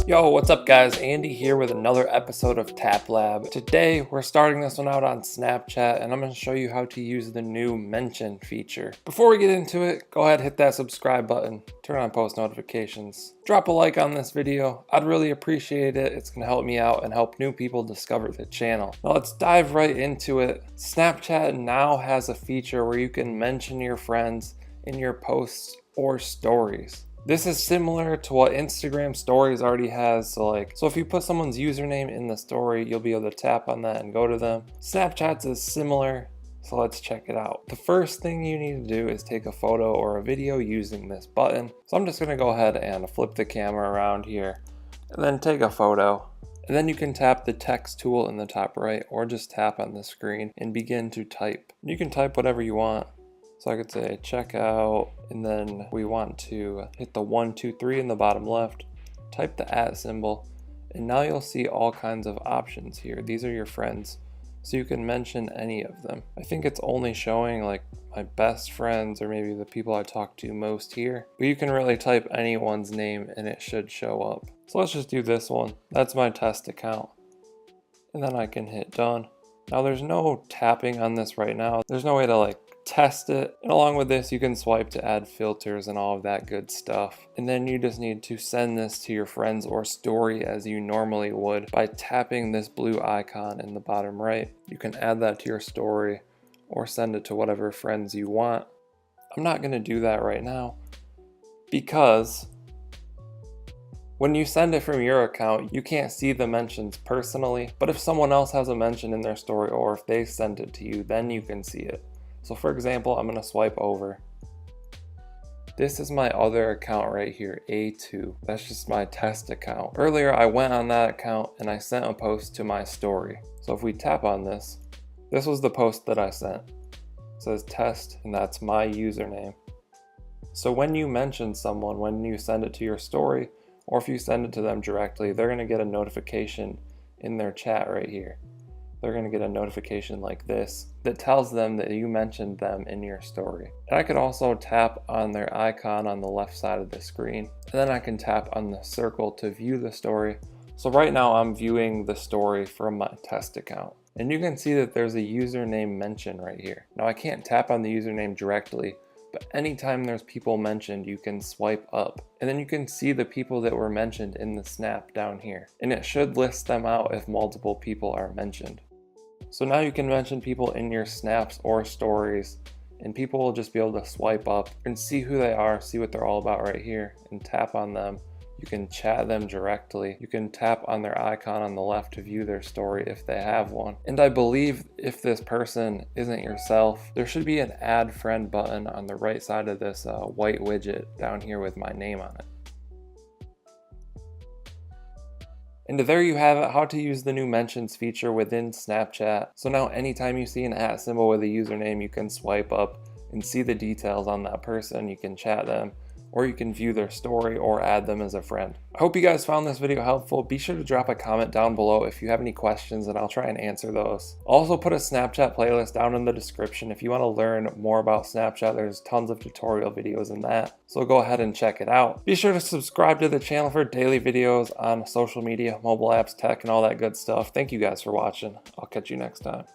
Yo, what's up guys? Andy here with another episode of Tap Lab. Today we're starting this one out on Snapchat and I'm going to show you how to use the new mention feature. Before we get into it, go ahead and hit that subscribe button, turn on post notifications, drop a like on this video. I'd really appreciate it. It's going to help me out and help new people discover the channel. Now let's dive right into it. Snapchat now has a feature where you can mention your friends in your posts or stories. This is similar to what Instagram stories already has. So if you put someone's username in the story, you'll be able to tap on that and go to them. Snapchat's is similar, so let's check it out. The first thing you need to do is take a photo or a video using this button. So I'm just gonna go ahead and flip the camera around here and then take a photo. And then you can tap the text tool in the top right or just tap on the screen and begin to type. You can type whatever you want. So I could say checkout, and then we want to hit the 1, 2, 3 in the bottom left, type the @ symbol, and now you'll see all kinds of options here. These are your friends, so you can mention any of them. I think it's only showing like my best friends or maybe the people I talk to most here, but you can really type anyone's name and it should show up. So let's just do this one. That's my test account. And then I can hit done. Now there's no tapping on this right now. There's no way to test it, and along with this you can swipe to add filters and all of that good stuff. And then you just need to send this to your friends or story as you normally would by tapping this blue icon in the bottom right. You can add that to your story or send it to whatever friends you want. I'm not going to do that right now because when you send it from your account, you can't see the mentions personally, but if someone else has a mention in their story or if they send it to you, then you can see it. So for example, I'm going to swipe over. This is my other account right here, A2. That's just my test account. Earlier, I went on that account and I sent a post to my story. So if we tap on this, this was the post that I sent. It says test, and that's my username. So when you mention someone, when you send it to your story, or if you send it to them directly, they're going to get a notification in their chat right here. They're going to get a notification like this that tells them that you mentioned them in your story. And I could also tap on their icon on the left side of the screen, and then I can tap on the circle to view the story. So right now I'm viewing the story from my test account, and you can see that there's a username mention right here. Now I can't tap on the username directly, but anytime there's people mentioned, you can swipe up and then you can see the people that were mentioned in the snap down here, and it should list them out if multiple people are mentioned. So now you can mention people in your snaps or stories, and people will just be able to swipe up and see who they are, see what they're all about right here, and tap on them. You can chat them directly. You can tap on their icon on the left to view their story if they have one. And I believe if this person isn't yourself, there should be an add friend button on the right side of this white widget down here with my name on it. And there you have it, how to use the new mentions feature within Snapchat. So now anytime you see an @ symbol with a username, you can swipe up and see the details on that person. You can chat them, or you can view their story or add them as a friend. I hope you guys found this video helpful. Be sure to drop a comment down below if you have any questions and I'll try and answer those. I'll also put a Snapchat playlist down in the description. If you want to learn more about Snapchat, there's tons of tutorial videos in that. So go ahead and check it out. Be sure to subscribe to the channel for daily videos on social media, mobile apps, tech, and all that good stuff. Thank you guys for watching. I'll catch you next time.